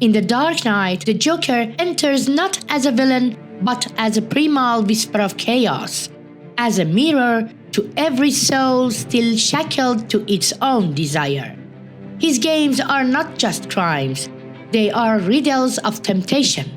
In The Dark Knight, the Joker enters not as a villain, but as a primal whisper of chaos, as a mirror to every soul still shackled to its own desire. His games are not just crimes, they are riddles of temptation,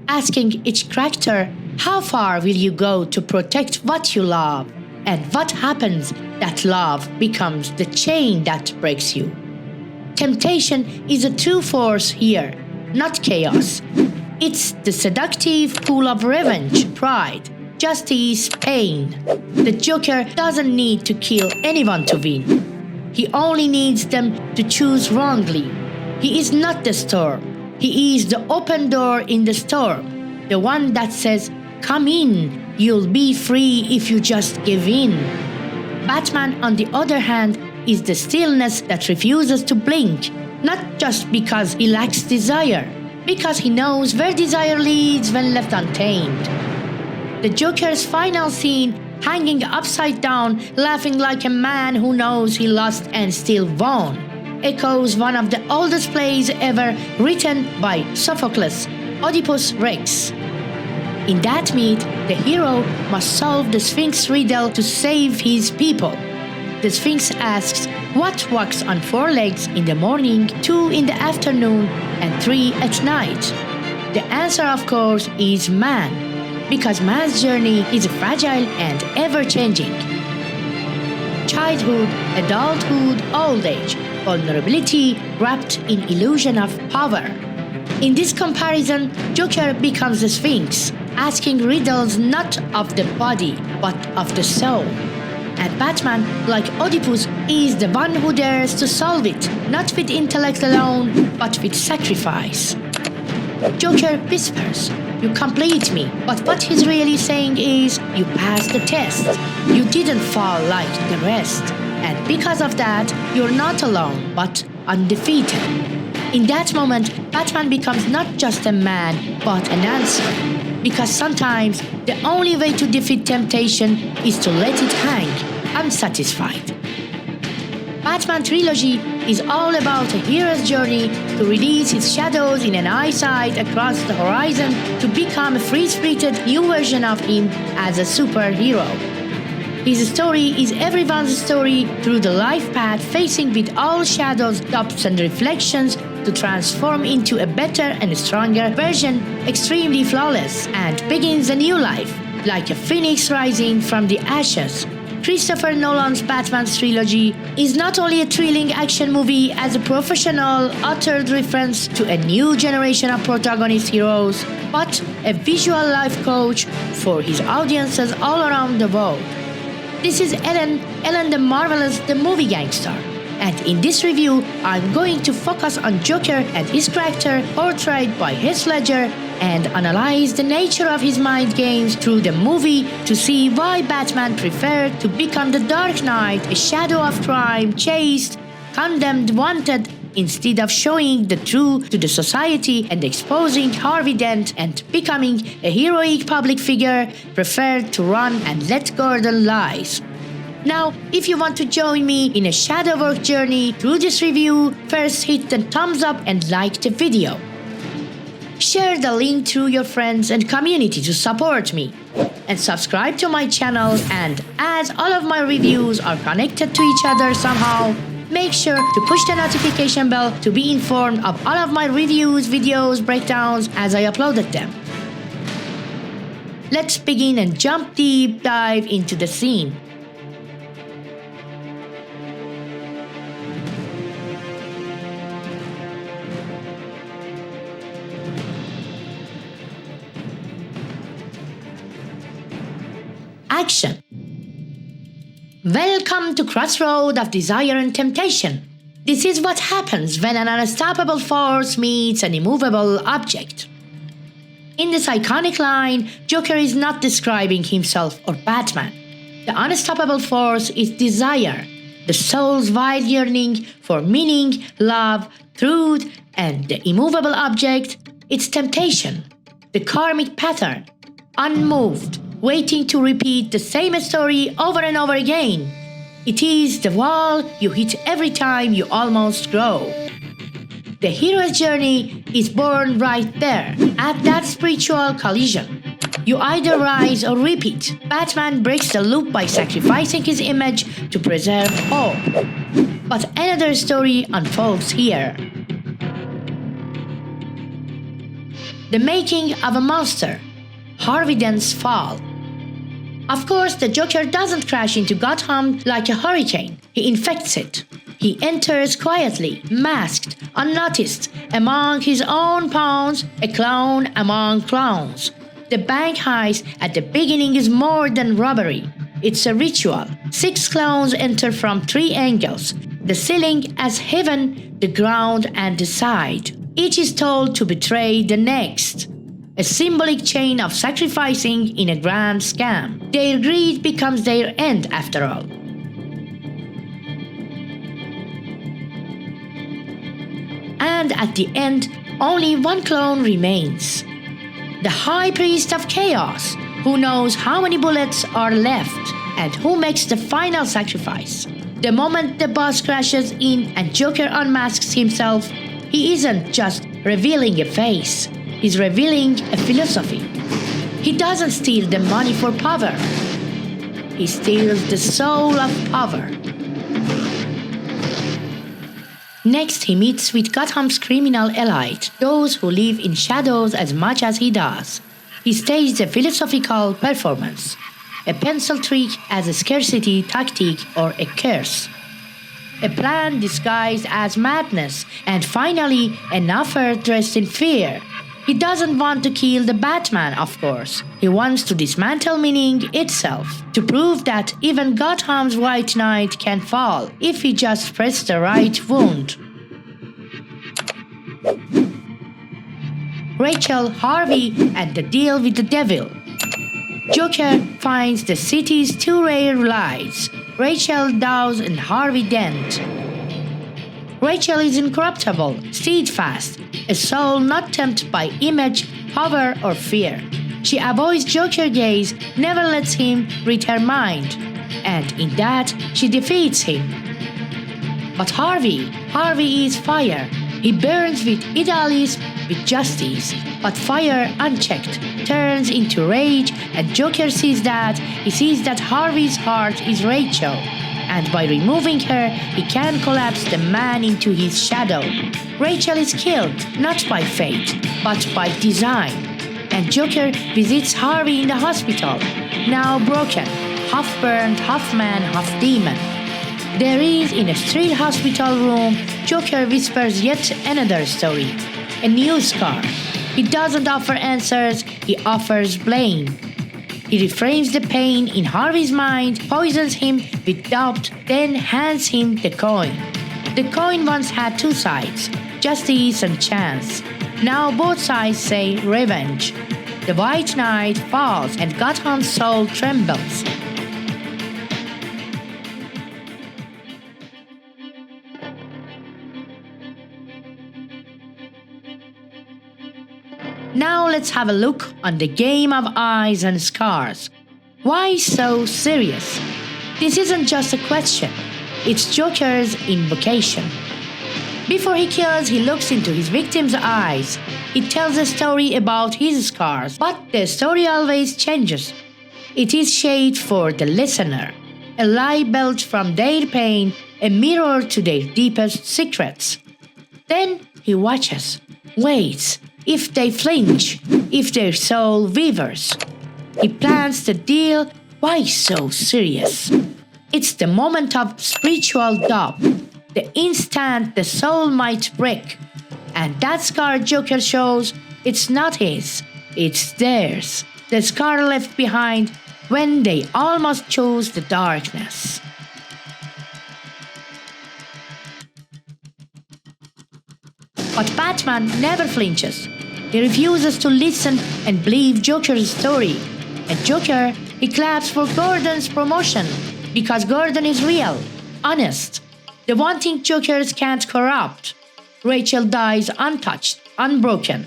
asking each character, how far will you go to protect what you love? And what happens that love becomes the chain that breaks you? Temptation is a true force here, not chaos. It's the seductive pool of revenge, pride, justice, pain. The Joker doesn't need to kill anyone to win. He only needs them to choose wrongly. He is not the storm. He is the open door in the storm, the one that says, come in, you'll be free if you just give in. Batman, on the other hand, is the stillness that refuses to blink, not just because he lacks desire, because he knows where desire leads when left untamed. The Joker's final scene, hanging upside down, laughing like a man who knows he lost and still won, echoes one of the oldest plays ever written by Sophocles, Oedipus Rex. In that myth, the hero must solve the Sphinx riddle to save his people. The Sphinx asks, what walks on 4 legs in the morning, 2 in the afternoon, and 3 at night? The answer, of course, is man, because man's journey is fragile and ever-changing. Childhood, adulthood, old age, vulnerability wrapped in illusion of power. In this comparison, Joker becomes the Sphinx, asking riddles not of the body, but of the soul. And Batman, like Oedipus, is the one who dares to solve it, not with intellect alone, but with sacrifice. Joker whispers, you complete me, but what he's really saying is, you passed the test. You didn't fall like the rest. And because of that, you're not alone, but undefeated. In that moment, Batman becomes not just a man, but an answer. Because sometimes the only way to defeat temptation is to let it hang, unsatisfied. Batman trilogy is all about a hero's journey to release his shadows in an eyesight across the horizon to become a free-spirited new version of him as a superhero. His story is everyone's story through the life path facing with all shadows, depths and reflections to transform into a better and stronger version, extremely flawless, and begins a new life, like a phoenix rising from the ashes. Christopher Nolan's Batman trilogy is not only a thrilling action movie as a professional uttered reference to a new generation of protagonist heroes, but a visual life coach for his audiences all around the world. This is Ellen the Marvelous, the Movie Gangstar. And in this review, I'm going to focus on Joker and his character portrayed by Heath Ledger and analyze the nature of his mind games through the movie to see why Batman preferred to become the Dark Knight, a shadow of crime, chased, condemned, wanted, instead of showing the truth to the society and exposing Harvey Dent and becoming a heroic public figure, preferred to run and let Gordon lies. Now, if you want to join me in a shadow work journey through this review, first hit the thumbs up and like the video. Share the link to your friends and community to support me. And subscribe to my channel, and as all of my reviews are connected to each other somehow, make sure to push the notification bell to be informed of all of my reviews, videos, breakdowns as I uploaded them. Let's begin and jump deep dive into the scene. Action. Welcome to Crossroad of Desire and Temptation. This is what happens when an unstoppable force meets an immovable object. In this iconic line, Joker is not describing himself or Batman. The unstoppable force is desire, the soul's wild yearning for meaning, love, truth, and the immovable object, it's temptation, the karmic pattern, unmoved, waiting to repeat the same story over and over again. It is the wall you hit every time you almost grow. The hero's journey is born right there, at that spiritual collision. You either rise or repeat. Batman breaks the loop by sacrificing his image to preserve hope. But another story unfolds here. The making of a monster. Harvey Dent's fall. Of course, the Joker doesn't crash into Gotham like a hurricane. He infects it. He enters quietly, masked, unnoticed, among his own pawns, a clown among clowns. The bank heist at the beginning is more than robbery. It's a ritual. 6 clowns enter from 3 angles. The ceiling as heaven, the ground and the side. Each is told to betray the next. A symbolic chain of sacrificing in a grand scam. Their greed becomes their end after all. And at the end, only one clone remains. The High Priest of Chaos, who knows how many bullets are left and who makes the final sacrifice. The moment the boss crashes in and Joker unmasks himself, he isn't just revealing a face, he's revealing a philosophy. He doesn't steal the money for power, he steals the soul of power. Next, he meets with Gotham's criminal elite, those who live in shadows as much as he does. He staged a philosophical performance, a pencil trick as a scarcity tactic or a curse, a plan disguised as madness, and finally, an offer dressed in fear. He doesn't want to kill the Batman, of course. He wants to dismantle meaning itself, to prove that even Gotham's White Knight can fall if he just presses the right wound. Rachel, Harvey, and the deal with the devil. Joker finds the city's 2 rare lights. Rachel Dawes and Harvey Dent. Rachel is incorruptible, steadfast, a soul not tempted by image, power, or fear. She avoids Joker's gaze, never lets him read her mind, and in that she defeats him. But Harvey is fire. He burns with idealism, with justice, but fire unchecked turns into rage, and Joker sees that. He sees that Harvey's heart is Rachel, and by removing her, he can collapse the man into his shadow. Rachel is killed, not by fate, but by design, and Joker visits Harvey in the hospital, now broken, half burned, half man, half demon. There is, in a street hospital room, Joker whispers yet another story, a new scar. He doesn't offer answers, he offers blame. He reframes the pain in Harvey's mind, poisons him with doubt, then hands him the coin. The coin once had 2 sides, justice and chance. Now both sides say revenge. The White Knight falls and Gotham's soul trembles. Now let's have a look on the game of eyes and scars. Why so serious? This isn't just a question, it's Joker's invocation. Before he kills, he looks into his victim's eyes. He tells a story about his scars, but the story always changes. It is shaped for the listener, a lie built from their pain, a mirror to their deepest secrets. Then he watches, waits. If they flinch, if their soul wavers, he plans the deal. Why so serious? It's the moment of spiritual doubt, the instant the soul might break. And that scar Joker shows, it's not his, it's theirs. The scar left behind when they almost chose the darkness. But Batman never flinches. He refuses to listen and believe Joker's story. And Joker, he claps for Gordon's promotion because Gordon is real, honest, the one thing Jokers can't corrupt. Rachel dies untouched, unbroken.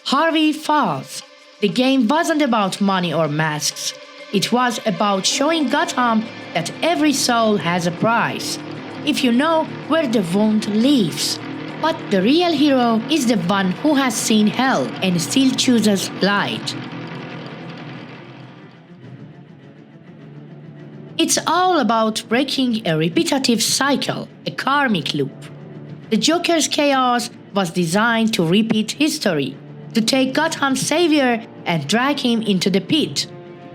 Harvey falls. The game wasn't about money or masks. It was about showing Gotham that every soul has a price, if you know where the wound lives. But the real hero is the one who has seen hell and still chooses light. It's all about breaking a repetitive cycle, a karmic loop. The Joker's chaos was designed to repeat history, to take Gotham's savior and drag him into the pit.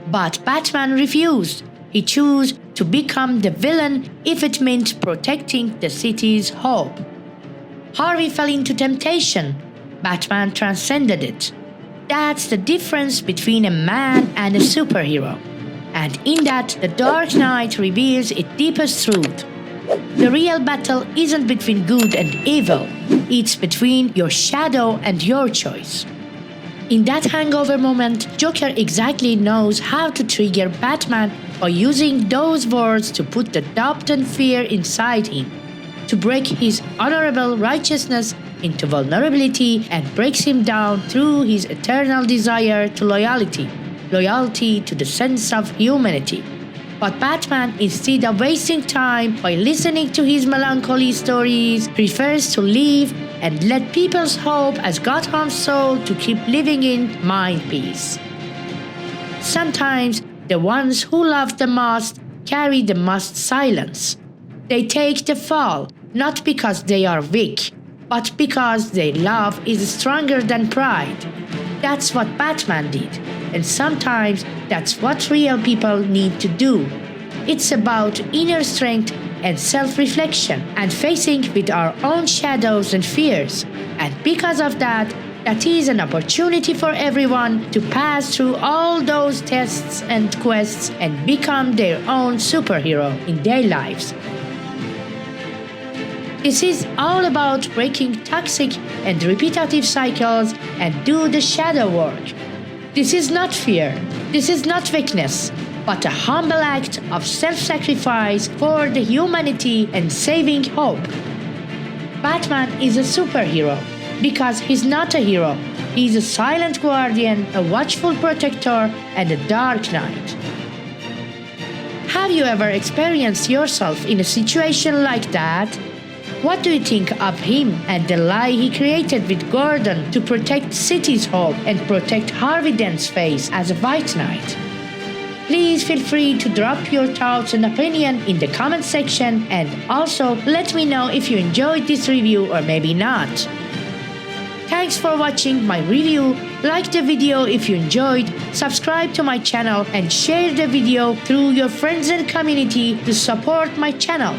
But Batman refused. He chose to become the villain if it meant protecting the city's hope. Harvey fell into temptation. Batman transcended it. That's the difference between a man and a superhero. And in that, the Dark Knight reveals its deepest truth. The real battle isn't between good and evil. It's between your shadow and your choice. In that hangover moment, Joker exactly knows how to trigger Batman by using those words to put the doubt and fear inside him, to break his honorable righteousness into vulnerability and breaks him down through his eternal desire to loyalty to the sense of humanity. But Batman, instead of wasting time by listening to his melancholy stories, prefers to live and let people's hope as Gotham's soul to keep living in mind peace. Sometimes the ones who love the most carry the most silence. They take the fall, not because they are weak, but because their love is stronger than pride. That's what Batman did, and sometimes that's what real people need to do. It's about inner strength and self-reflection and facing with our own shadows and fears. And because of that, that is an opportunity for everyone to pass through all those tests and quests and become their own superhero in their lives. This is all about breaking toxic and repetitive cycles and do the shadow work. This is not fear, this is not weakness, but a humble act of self-sacrifice for the humanity and saving hope. Batman is a superhero because he's not a hero. He's a silent guardian, a watchful protector, and a dark knight. Have you ever experienced yourself in a situation like that? What do you think of him and the lie he created with Gordon to protect city's hope and protect Harvey Dent's face as a White Knight? Please feel free to drop your thoughts and opinion in the comment section, and also let me know if you enjoyed this review or maybe not. Thanks for watching my review. Like the video if you enjoyed, subscribe to my channel and share the video through your friends and community to support my channel.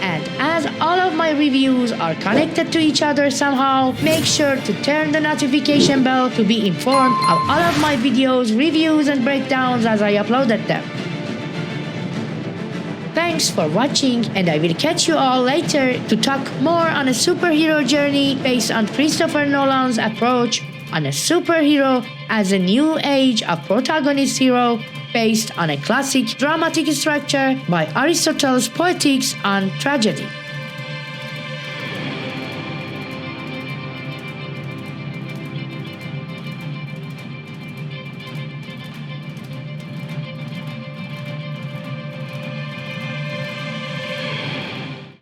And as all of my reviews are connected to each other somehow, make sure to turn the notification bell to be informed of all of my videos, reviews and breakdowns as I uploaded them. Thanks for watching, and I will catch you all later to talk more on a superhero journey based on Christopher Nolan's approach on a superhero as a new age of protagonist hero based on a classic dramatic structure by Aristotle's Poetics on Tragedy.